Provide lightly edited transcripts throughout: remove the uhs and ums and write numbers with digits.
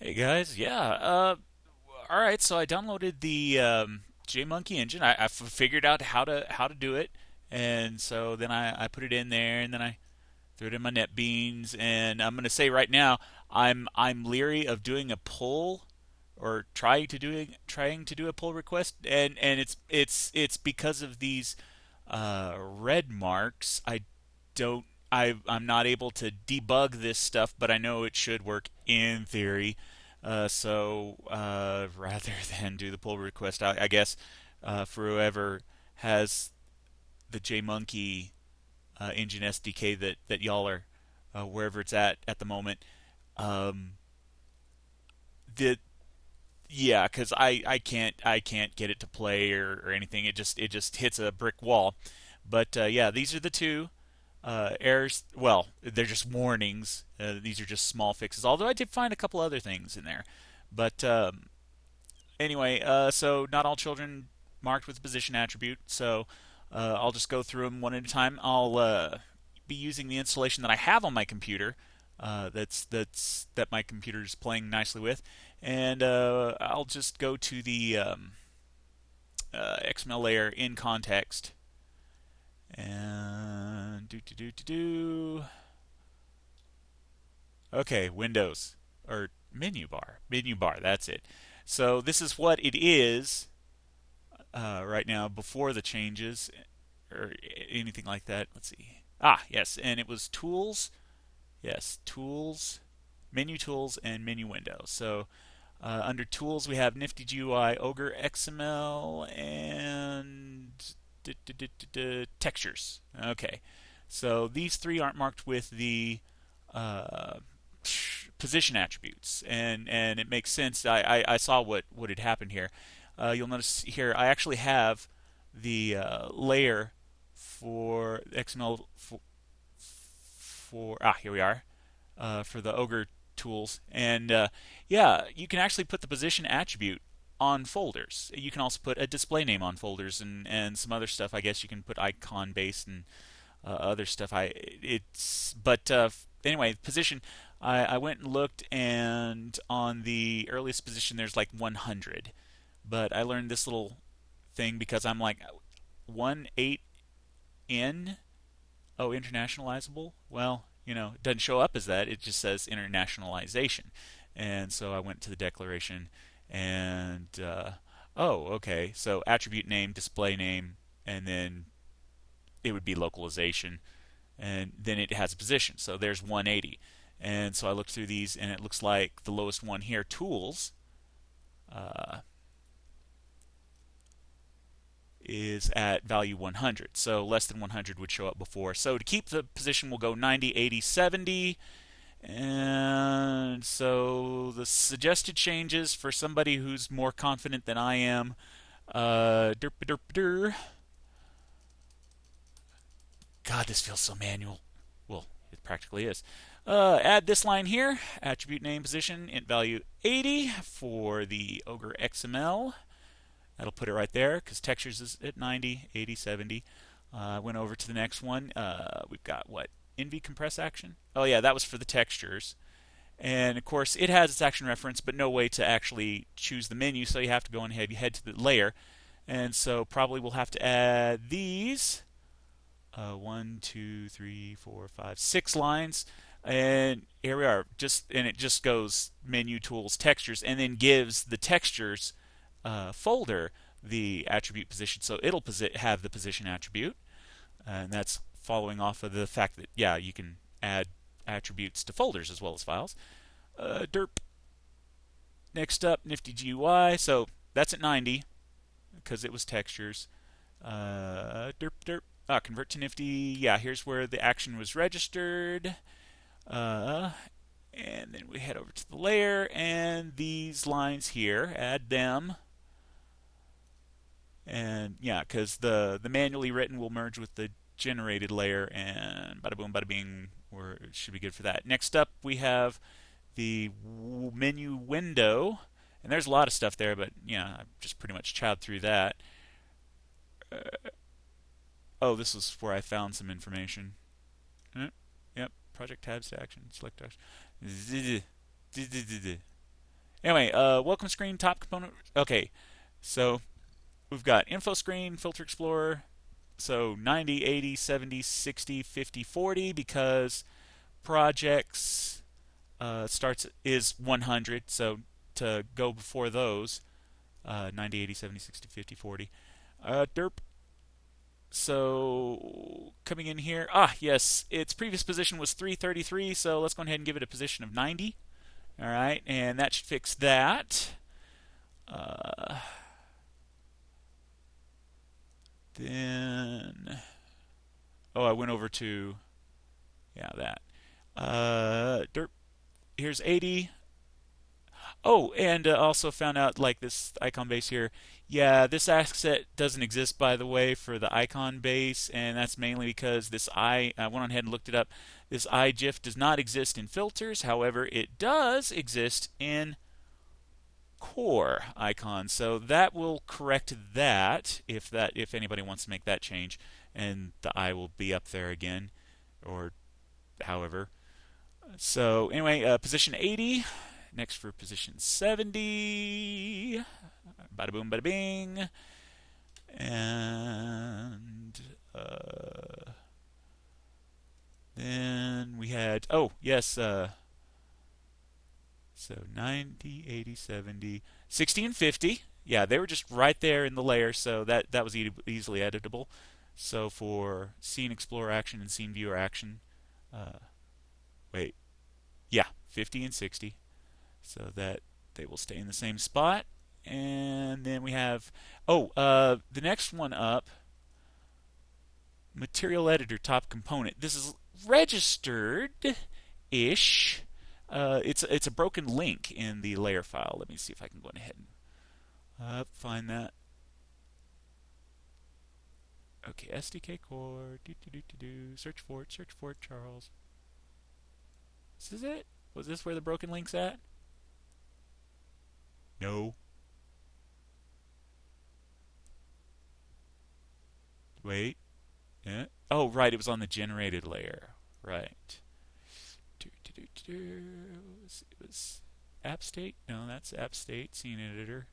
Hey guys, yeah. All right. So I downloaded the JMonkey engine. I figured out how to do it, and so then I put it in there, and then I threw it in my Netbeans. And I'm gonna say right now, I'm leery of doing a pull or trying to do a pull request, and it's because of these red marks. Don't. I'm not able to debug this stuff, but I know it should work in theory. So rather than do the pull request, I guess for whoever has the JMonkey engine SDK that y'all are wherever it's at the moment, um, the yeah, because I can't get it to play or anything. It just hits a brick wall. But yeah, these are the two errors. Well, they're just warnings. These are just small fixes. Although I did find a couple other things in there. But anyway, so not all children marked with a position attribute. So I'll just go through them one at a time. I'll be using the installation that I have on my computer. That my computer is playing nicely with, and I'll just go to the XML layer in context and do. Okay, Windows or menu bar. That's it. So this is what it is right now before the changes or anything like that. Let's see. Ah, yes, and it was tools. Yes, tools, menu tools, and menu window. So under tools, we have Nifty GUI, Ogre XML, and textures. Okay, so these three aren't marked with the uh, position attributes, and it makes sense. I saw what had happened here. You'll notice here I actually have the layer for XML for here we are for the Ogre tools, and yeah, you can actually put the position attribute on folders. You can also put a display name on folders and some other stuff. I guess you can put icon based and other stuff. Anyway, position. I went and looked, and on the earliest position, there's like 100. But I learned this little thing because I'm like 1/8 in. Oh, internationalizable. Well, it doesn't show up as that. It just says internationalization. And so I went to the declaration, and oh, okay. So attribute name, display name, and then it would be localization, and then it has a position. So there's 180. And so I looked through these, and it looks like the lowest one here, tools, uh, is at value 100. So less than 100 would show up before. So to keep the position, we'll go 90, 80, 70. And so the suggested changes for somebody who's more confident than I am. Derp, derp, derp. God, this feels so manual. Well, it practically is. Add this line here, attribute name position, int value 80 for the Ogre XML. That'll put it right there because textures is at 90, 80, 70. Went over to the next one. We've got what? Env compress action? Oh, yeah, that was for the textures. And of course, it has its action reference, but no way to actually choose the menu, so you have to go ahead, you head to the layer. And so probably we'll have to add these 1, 2, 3, 4, 5, 6 lines. And here we are. And it just goes menu tools textures and then gives the textures folder the attribute position. So it'll have the position attribute, and that's following off of the fact that yeah, you can add attributes to folders as well as files. Derp. Next up, Nifty GUI. So that's at 90 because it was textures. Derp derp. Convert to Nifty. Yeah, here's where the action was registered. Uh, and then we head over to the layer, and these lines here, add them. And yeah, because the manually written will merge with the generated layer, and bada boom, bada bing, it should be good for that. Next up, we have the menu window, and there's a lot of stuff there, but yeah, I've just pretty much chowed through that. Oh, this is where I found some information. Yep, project tabs to action, select action. Anyway, welcome screen, top component. Okay, so we've got info screen, filter explorer. So 90, 80, 70, 60, 50, 40 because projects starts is 100. So to go before those, 90, 80, 70, 60, 50, 40. Derp. So coming in here, yes, its previous position was 333. So let's go ahead and give it a position of 90. All right, and that should fix that. Uh, then, I went over to, yeah, that. Derp. Here's 80. Oh, and also found out like this icon base here. Yeah, this asset doesn't exist, by the way, for the icon base, and that's mainly because I went on ahead and looked it up. This iGIF does not exist in filters. However, it does exist in core icons. So that will correct that if anybody wants to make that change, and the I will be up there again, or however. So anyway, position 80. Next for position 70. Bada boom, bada bing. And then we had, oh, yes, so 90, 80, 70, 60, and 50. Yeah, they were just right there in the layer, so that was easily editable. So for scene explorer action and scene viewer action, uh, wait, yeah, 50 and 60, so that they will stay in the same spot. And then we have, the next one up, material editor top component. This is registered ish. It's a broken link in the layer file. Let me see if I can go ahead and find that. Okay, SDK core. Search for it. Search for it, Charles. This is it. Was this where the broken link's at? No. Wait. Yeah. Oh, right. It was on the generated layer. Right. It was app state. No, that's app state. Scene editor.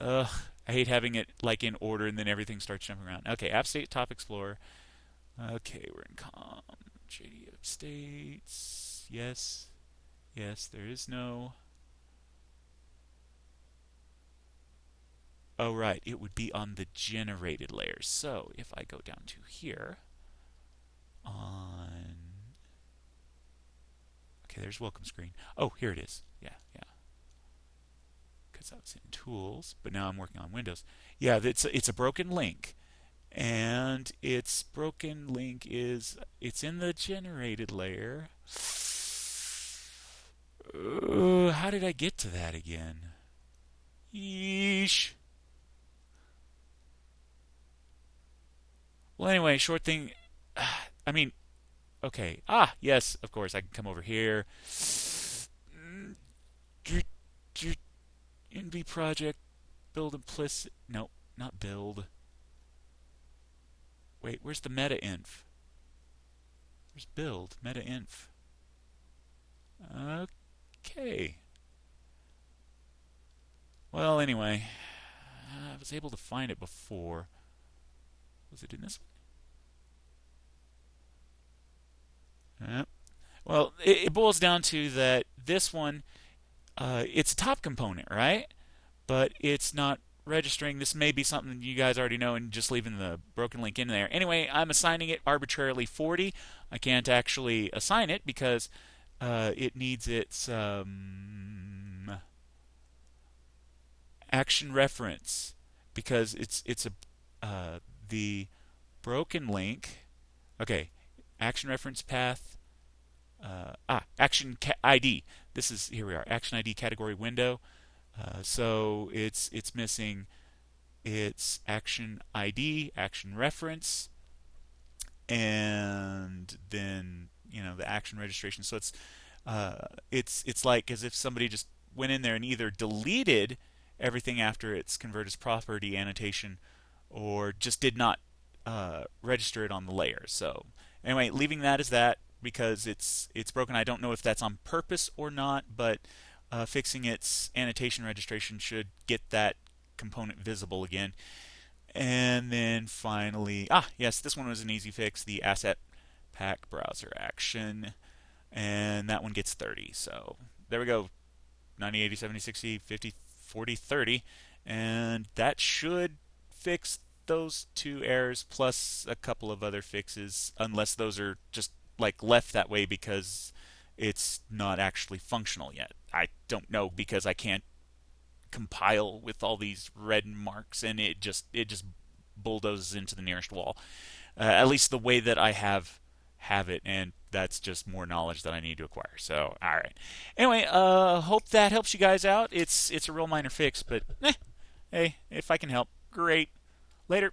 Ugh, I hate having it like in order and then everything starts jumping around. Okay, App State Top Explorer. Okay, we're in com. JD App States. Yes. Yes, there is no. Oh, right. It would be on the generated layer. So if I go down to here on. Okay, there's welcome screen. Oh, here it is. Yeah, yeah. Because I was in tools, but now I'm working on Windows. Yeah, it's a broken link. And its broken link it's in the generated layer. How did I get to that again? Yeesh. Well, anyway, short thing. I mean, okay. Yes, of course. I can come over here. NV project build implicit. No, not build. Wait, where's the meta inf? Where's build? Meta inf. Okay. Well, anyway, I was able to find it before. Was it in this one? Well, it boils down to that this one, it's a top component, right? But it's not registering. This may be something you guys already know and just leaving the broken link in there. Anyway, I'm assigning it arbitrarily 40. I can't actually assign it because it needs its action reference because it's the broken link. Okay, action reference path. Action ID. This is here we are. Action ID category window. So it's missing its action ID, action reference, and then the action registration. So it's like as if somebody just went in there and either deleted everything after its convert as property annotation, or just did not register it on the layer. So anyway, leaving that as that because it's broken. I don't know if that's on purpose or not, but fixing its annotation registration should get that component visible again. And then finally, yes, this one was an easy fix, the asset pack browser action, and that one gets 30. So there we go, 90, 80, 70, 60, 50, 40, 30, and that should fix those two errors plus a couple of other fixes, unless those are just like left that way because it's not actually functional yet. I don't know because I can't compile with all these red marks, and it just bulldozes into the nearest wall. At least the way that I have it, and that's just more knowledge that I need to acquire. So, all right. Anyway, hope that helps you guys out. It's a real minor fix, but hey, if I can help, great. Later.